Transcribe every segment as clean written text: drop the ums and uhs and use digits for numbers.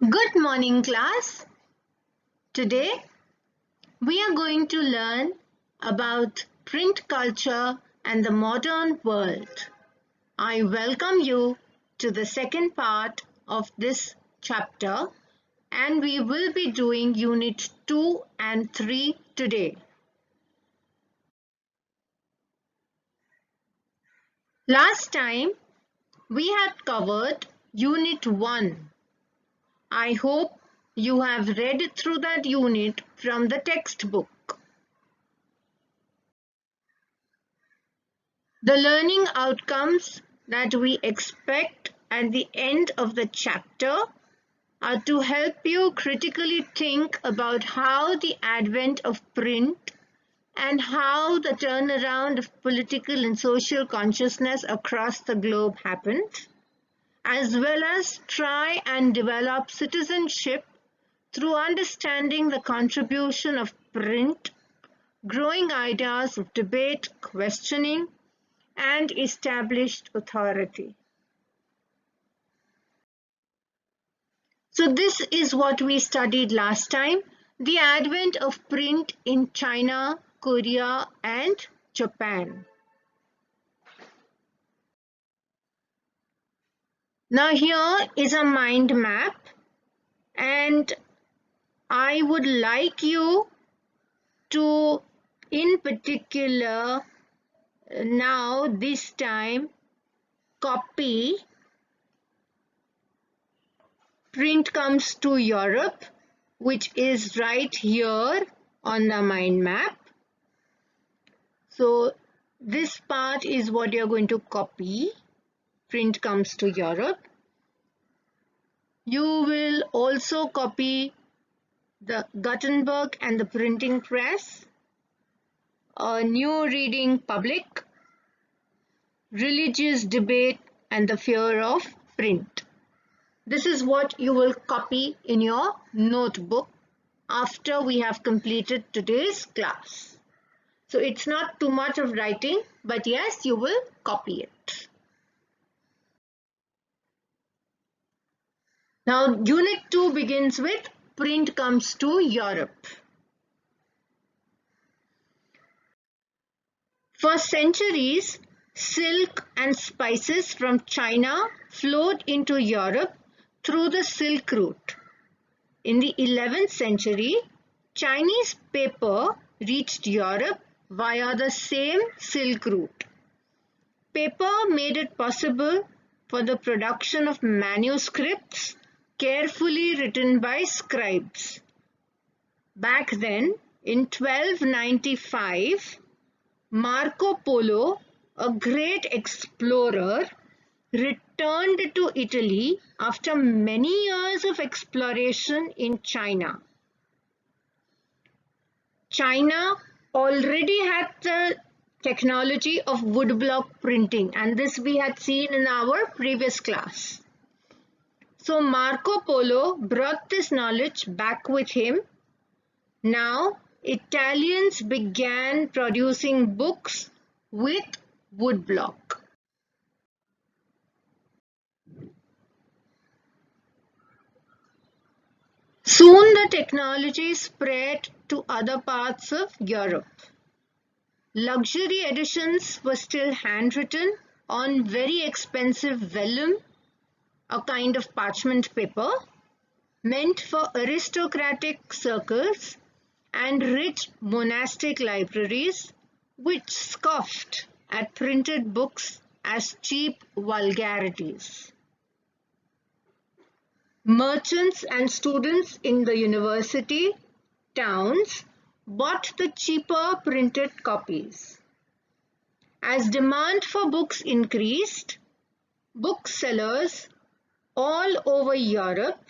Good morning, class. Today we are going to learn about print culture and the modern world. I welcome you to the second part of this chapter, and we will be doing unit 2 and 3 today. Last time we had covered unit 1. I hope you have read through that unit from the textbook. The learning outcomes that we expect at the end of the chapter are to help you critically think about how the advent of print and how the turnaround of political and social consciousness across the globe happened, as well as try and develop citizenship through understanding the contribution of print, growing ideas of debate, questioning, and established authority. So this is what we studied last time, the advent of print in China, Korea, and Japan. Now here is a mind map, and I would like you to, in particular, now this time, copy print comes to Europe, which is right here on the mind map. So this part is what you're going to copy. Print comes to Europe. You will also copy the Gutenberg and the printing press, a new reading public, religious debate, and the fear of print. This is what you will copy in your notebook after we have completed today's class. So it's not too much of writing, but yes, you will copy it. Now, Unit 2 begins with print comes to Europe. For centuries, silk and spices from China flowed into Europe through the Silk Route. In the 11th century, Chinese paper reached Europe via the same Silk Route. Paper made it possible for the production of manuscripts carefully written by scribes. Back then, in 1295, Marco Polo, a great explorer, returned to Italy after many years of exploration in China. China already had the technology of woodblock printing, and this we had seen in our previous class. So Marco Polo brought this knowledge back with him. Now Italians began producing books with woodblock. Soon the technology spread to other parts of Europe. Luxury editions were still handwritten on very expensive vellum, a kind of parchment paper, meant for aristocratic circles and rich monastic libraries, which scoffed at printed books as cheap vulgarities. Merchants and students in the university towns bought the cheaper printed copies. As demand for books increased, booksellers all over Europe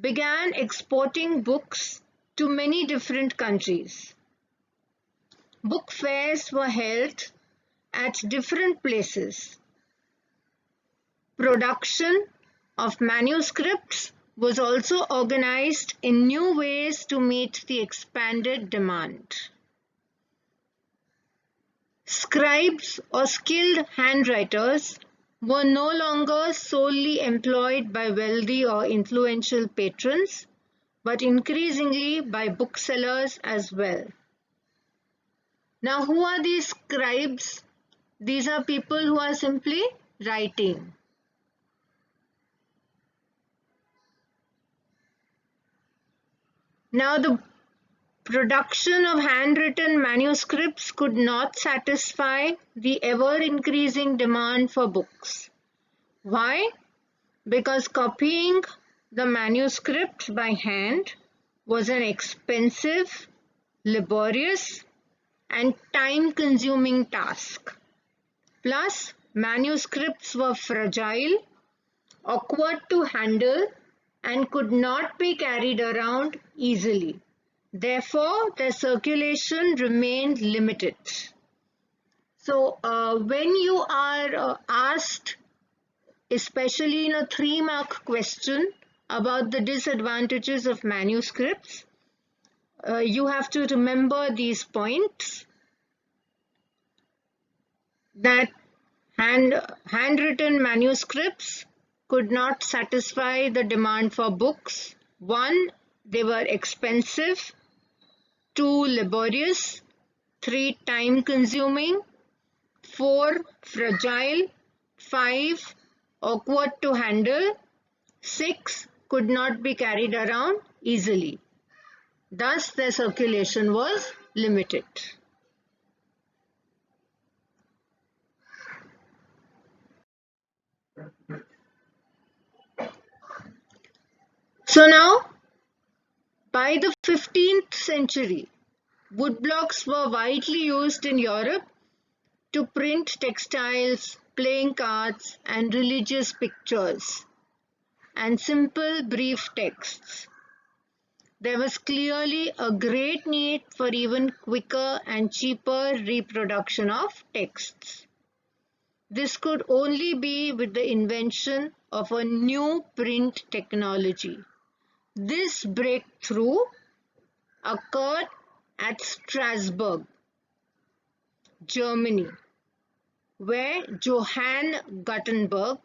began exporting books to many different countries. Book fairs were held at different places. Production of manuscripts was also organized in new ways to meet the expanded demand. Scribes or skilled handwriters were no longer solely employed by wealthy or influential patrons, but increasingly by booksellers as well. Now, who are these scribes? These are people who are simply writing. Now, the production of handwritten manuscripts could not satisfy the ever-increasing demand for books. Why? Because copying the manuscript by hand was an expensive, laborious, and time-consuming task. Plus, manuscripts were fragile, awkward to handle, and could not be carried around easily. Therefore, their circulation remained limited. So, when you are asked, especially in a 3-mark question about the disadvantages of manuscripts, you have to remember these points: that handwritten manuscripts could not satisfy the demand for books. 1, they were expensive. 2, laborious. 3, time consuming. 4, fragile. 5, awkward to handle. 6, could not be carried around easily. Thus, their circulation was limited. So now, by the 15th century, woodblocks were widely used in Europe to print textiles, playing cards, and religious pictures, and simple brief texts. There was clearly a great need for even quicker and cheaper reproduction of texts. This could only be with the invention of a new print technology. This breakthrough occurred at Strasbourg, Germany, where Johann Gutenberg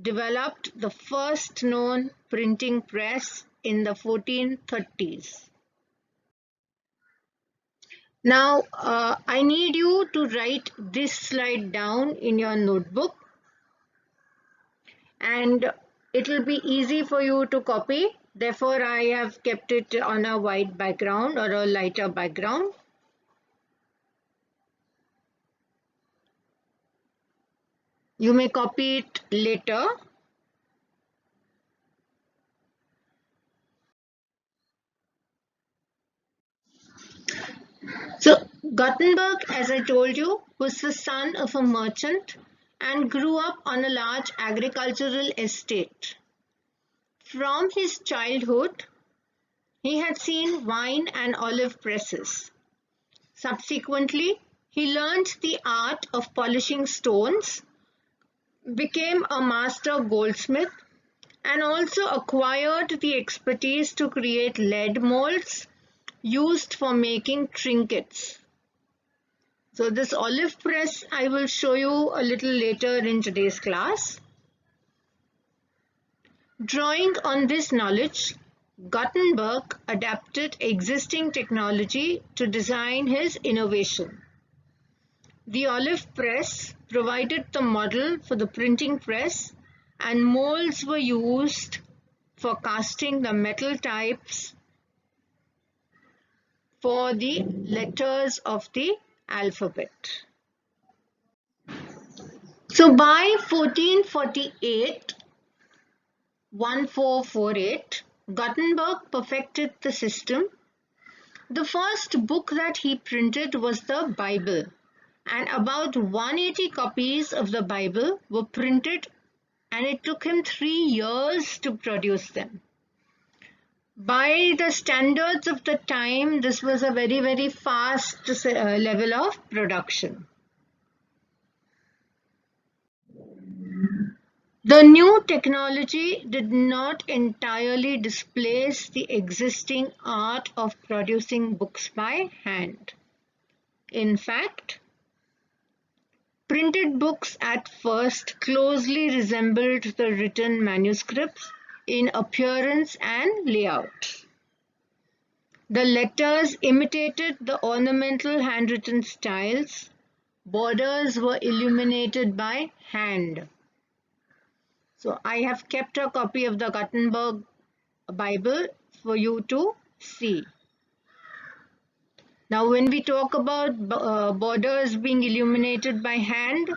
developed the first known printing press in the 1430s. Now, I need you to write this slide down in your notebook, and it will be easy for you to copy. Therefore, I have kept it on a white background or a lighter background. You may copy it later. So, Gutenberg, as I told you, was the son of a merchant and grew up on a large agricultural estate. From his childhood, he had seen wine and olive presses. Subsequently, he learned the art of polishing stones, became a master goldsmith, and also acquired the expertise to create lead molds used for making trinkets. So this olive press I will show you a little later in today's class. Drawing on this knowledge, Gutenberg adapted existing technology to design his innovation. The olive press provided the model for the printing press, and molds were used for casting the metal types for the letters of the alphabet. So by 1448, Gutenberg perfected the system. The first book that he printed was the Bible, and about 180 copies of the Bible were printed, and it took him 3 years to produce them. By the standards of the time, this was a very, very fast level of production. The new technology did not entirely displace the existing art of producing books by hand. In fact, Printed books at first closely resembled the written manuscripts in appearance and layout. The letters imitated the ornamental handwritten styles. Borders were illuminated by hand. So I have kept a copy of the Gutenberg Bible for you to see. Now when we talk about borders being illuminated by hand,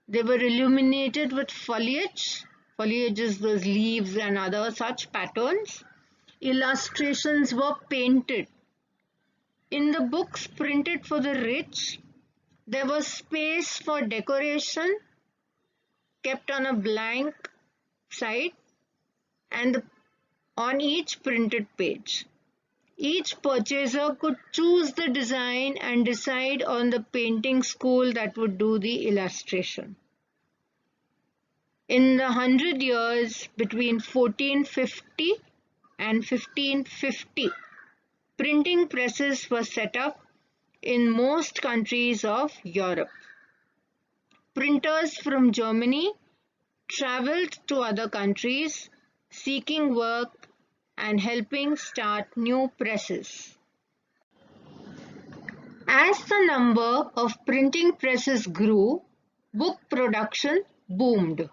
they were illuminated with foliage. Foliage is those leaves and other such patterns. Illustrations were painted. In the books printed for the rich, there was space for decoration kept on a blank side and on each printed page. Each purchaser could choose the design and decide on the painting school that would do the illustration. In the 100 years between 1450 and 1550, printing presses were set up in most countries of Europe. Printers from Germany traveled to other countries seeking work and helping start new presses. As the number of printing presses grew, book production boomed.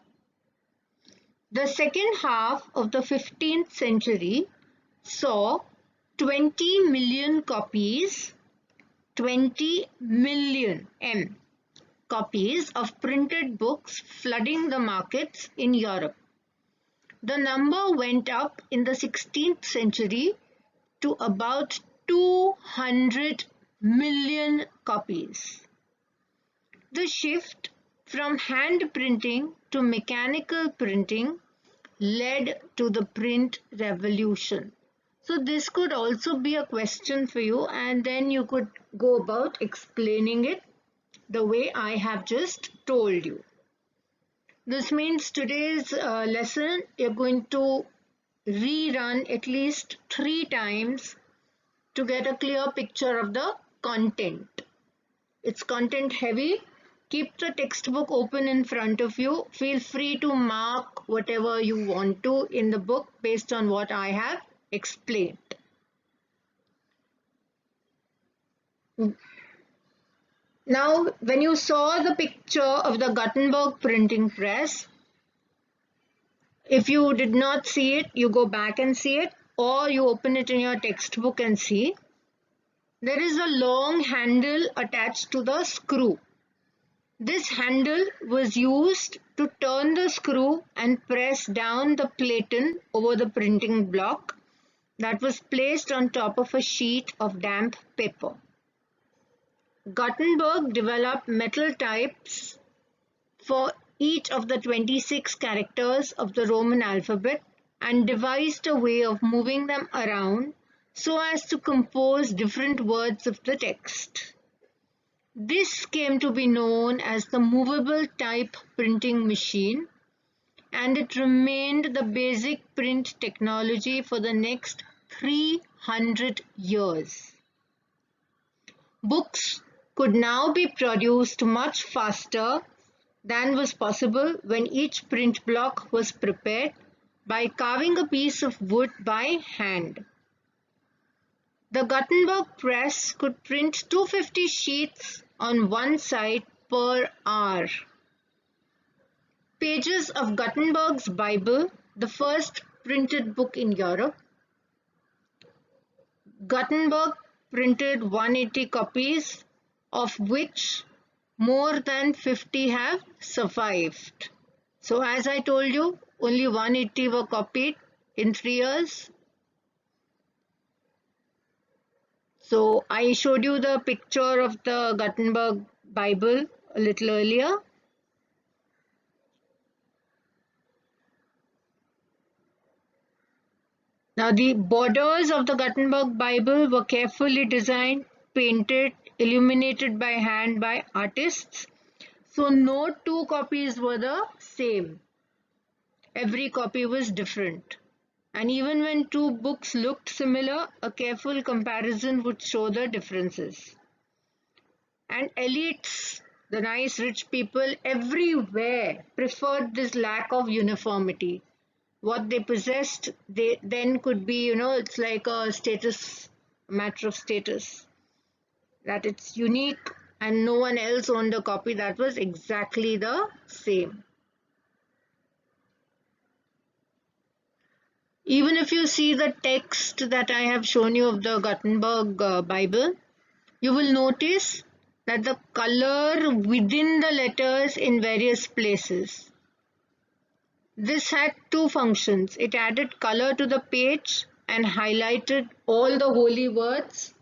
The second half of the 15th century saw 20 million copies, 20 million copies of printed books flooding the markets in Europe. The number went up in the 16th century to about 200 million copies. The shift from hand printing to mechanical printing led to the print revolution. So this could also be a question for you, and then you could go about explaining it the way I have just told you. This means today's lesson you're going to rerun at least 3 times to get a clear picture of the content. It's content heavy. Keep the textbook open in front of you. Feel free to mark whatever you want to in the book based on what I have explained. Now, when you saw the picture of the Gutenberg printing press, if you did not see it, you go back and see it, or you open it in your textbook and see. There is a long handle attached to the screw. This handle was used to turn the screw and press down the platen over the printing block that was placed on top of a sheet of damp paper. Gutenberg developed metal types for each of the 26 characters of the Roman alphabet and devised a way of moving them around so as to compose different words of the text. This came to be known as the movable type printing machine, and it remained the basic print technology for the next 300 years. Books could now be produced much faster than was possible when each print block was prepared by carving a piece of wood by hand. The Gutenberg press could print 250 sheets on one side per hour. Pages of Gutenberg's Bible, the first printed book in Europe. Gutenberg printed 180 copies, of which more than 50 have survived. So as I told you, only 180 were copied in 3 years. So I showed you the picture of the Gutenberg Bible a little earlier. Now the borders of the Gutenberg Bible were carefully designed, painted, illuminated by hand by artists. So no 2 copies were the same. Every copy was different. And even when 2 books looked similar, a careful comparison would show the differences. And elites, the nice rich people everywhere preferred this lack of uniformity. What they possessed, they then could be, it's like a matter of status, that it's unique and no one else owned a copy that was exactly the same. Even if you see the text that I have shown you of the Gutenberg Bible, you will notice that the color within the letters in various places. This had two functions. It added color to the page and highlighted all the holy words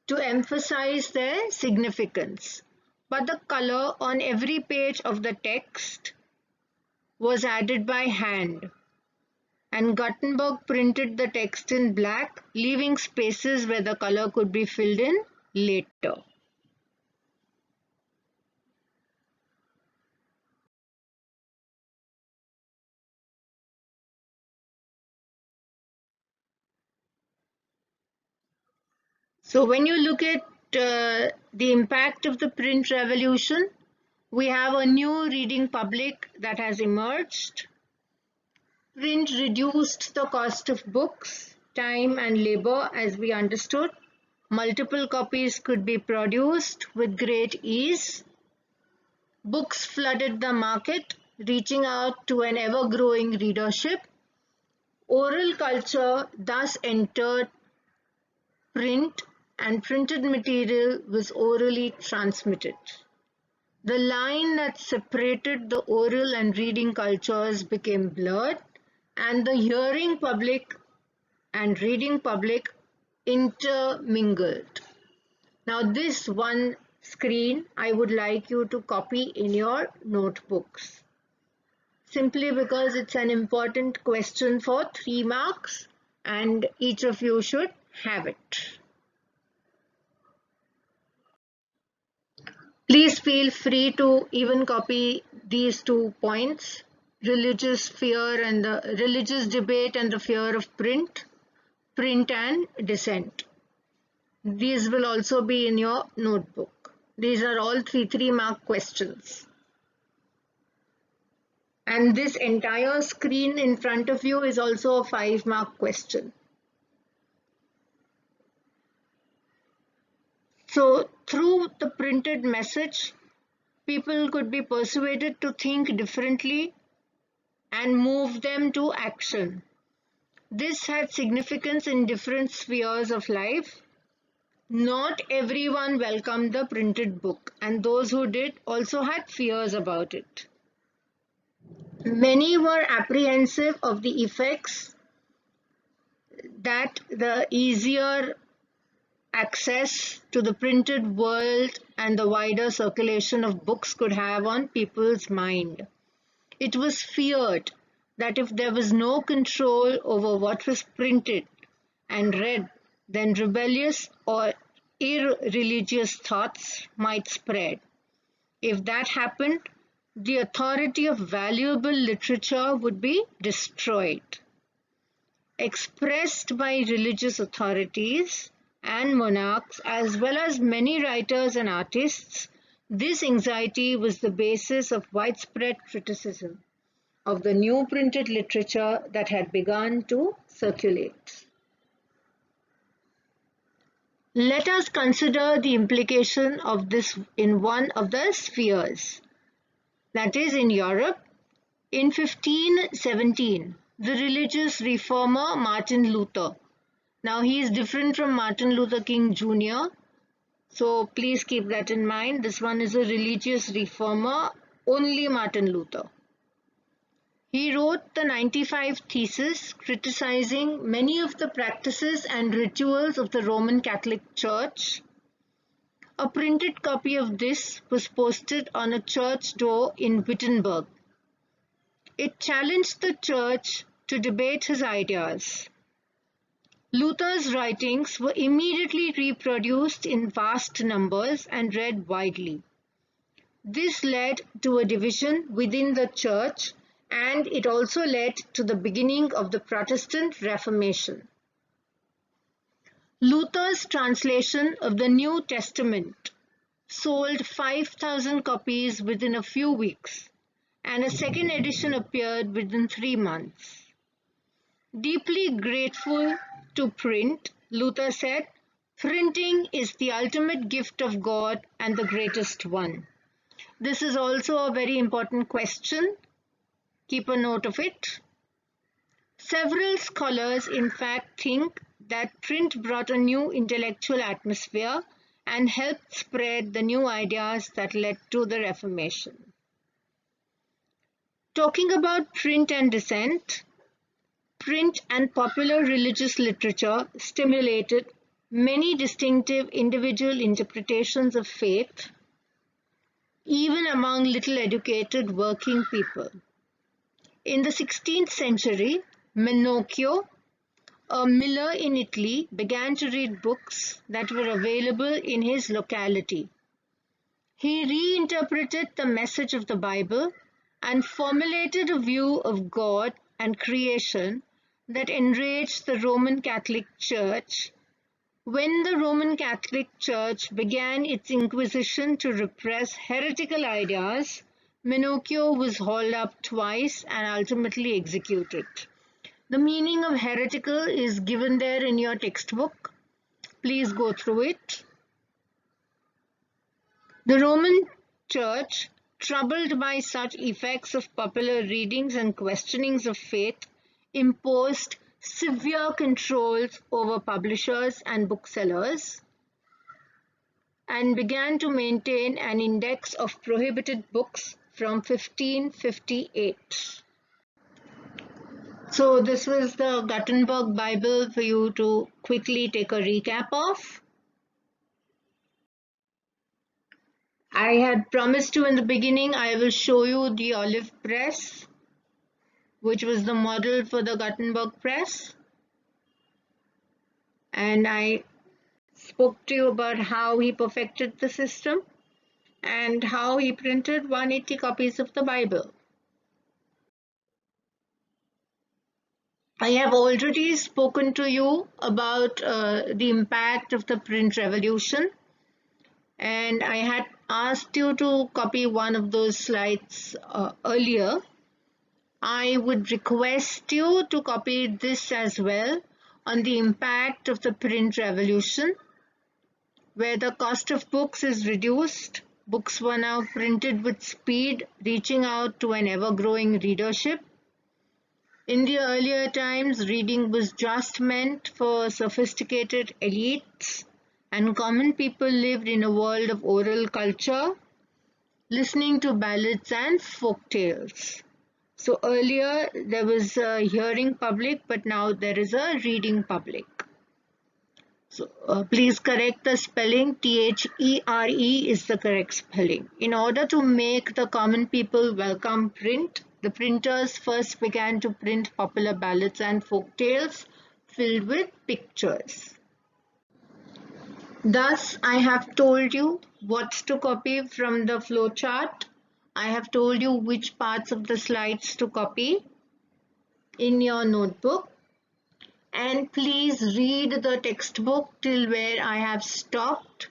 to emphasize their significance. But the color on every page of the text was added by hand, and Gutenberg printed the text in black, leaving spaces where the color could be filled in later. So when you look at the impact of the print revolution, we have a new reading public that has emerged. Print reduced the cost of books, time and labor as we understood. Multiple copies could be produced with great ease. Books flooded the market, reaching out to an ever-growing readership. Oral culture thus entered print, and printed material was orally transmitted. The line that separated the oral and reading cultures became blurred, and the hearing public and reading public intermingled. Now this one screen I would like you to copy in your notebooks, simply because it's an important question for 3 marks and each of you should have it. Please feel free to even copy these 2 points: religious fear and the religious debate and the fear of print and dissent. These will also be in your notebook. These are all 3-mark questions. And this entire screen in front of you is also a 5-mark question. So through the printed message, people could be persuaded to think differently and move them to action. This had significance in different spheres of life. Not everyone welcomed the printed book, and those who did also had fears about it. Many were apprehensive of the effects that the easier access to the printed world and the wider circulation of books could have on people's mind. It was feared that if there was no control over what was printed and read, then rebellious or irreligious thoughts might spread. If that happened, the authority of valuable literature would be destroyed. Expressed by religious authorities and monarchs, as well as many writers and artists, this anxiety was the basis of widespread criticism of the new printed literature that had begun to circulate. Let us consider the implication of this in one of the spheres, that is in Europe. In 1517, the religious reformer Martin Luther. Now he is different from Martin Luther King Jr., so please keep that in mind. This one is a religious reformer, only Martin Luther. He wrote the 95 Theses, criticizing many of the practices and rituals of the Roman Catholic Church. A printed copy of this was posted on a church door in Wittenberg. It challenged the church to debate his ideas. Luther's writings were immediately reproduced in vast numbers and read widely. This led to a division within the church, and it also led to the beginning of the Protestant Reformation. Luther's translation of the New Testament sold 5,000 copies within a few weeks, and a second edition appeared within 3 months. Deeply grateful to print, Luther said, "Printing is the ultimate gift of God and the greatest one." This is also a very important question. Keep a note of it. Several scholars, in fact, think that print brought a new intellectual atmosphere and helped spread the new ideas that led to the Reformation. Talking about print and dissent, print and popular religious literature stimulated many distinctive individual interpretations of faith, even among little educated working people. In the 16th century, Mennocchio, a miller in Italy, began to read books that were available in his locality. He reinterpreted the message of the Bible and formulated a view of God and creation that enraged the Roman Catholic Church. When the Roman Catholic Church began its inquisition to repress heretical ideas, Mennocchio was hauled up twice and ultimately executed. The meaning of heretical is given there in your textbook. Please go through it. The Roman Church, troubled by such effects of popular readings and questionings of faith, imposed severe controls over publishers and booksellers and began to maintain an index of prohibited books from 1558. So this was the Gutenberg Bible for you to quickly take a recap of. I had promised you in the beginning I will show you the Olive Press, which was the model for the Gutenberg Press. And I spoke to you about how he perfected the system and how he printed 180 copies of the Bible. I have already spoken to you about the impact of the print revolution, and I had asked you to copy one of those slides earlier. I would request you to copy this as well on the impact of the print revolution, where the cost of books is reduced. Books were now printed with speed, reaching out to an ever-growing readership. In the earlier times, reading was just meant for sophisticated elites, and common people lived in a world of oral culture, listening to ballads and folk tales. So earlier there was a hearing public, but now there is a reading public. So please correct the spelling. THERE is the correct spelling. In order to make the common people welcome print, the printers first began to print popular ballads and folk tales filled with pictures. Thus, I have told you what to copy from the flowchart. I have told you which parts of the slides to copy in your notebook. And please read the textbook till where I have stopped.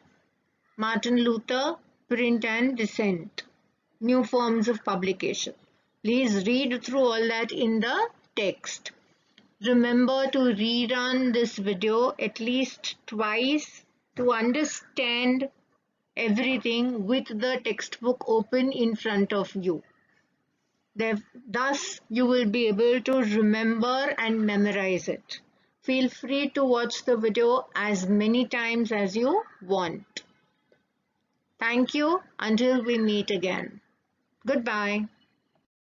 Martin Luther, Print and Dissent, New Forms of Publication. Please read through all that in the text. Remember to rerun this video at least twice to understand everything with the textbook open in front of you. Thus, you will be able to remember and memorize it. Feel free to watch the video as many times as you want. Thank you until we meet again. Goodbye.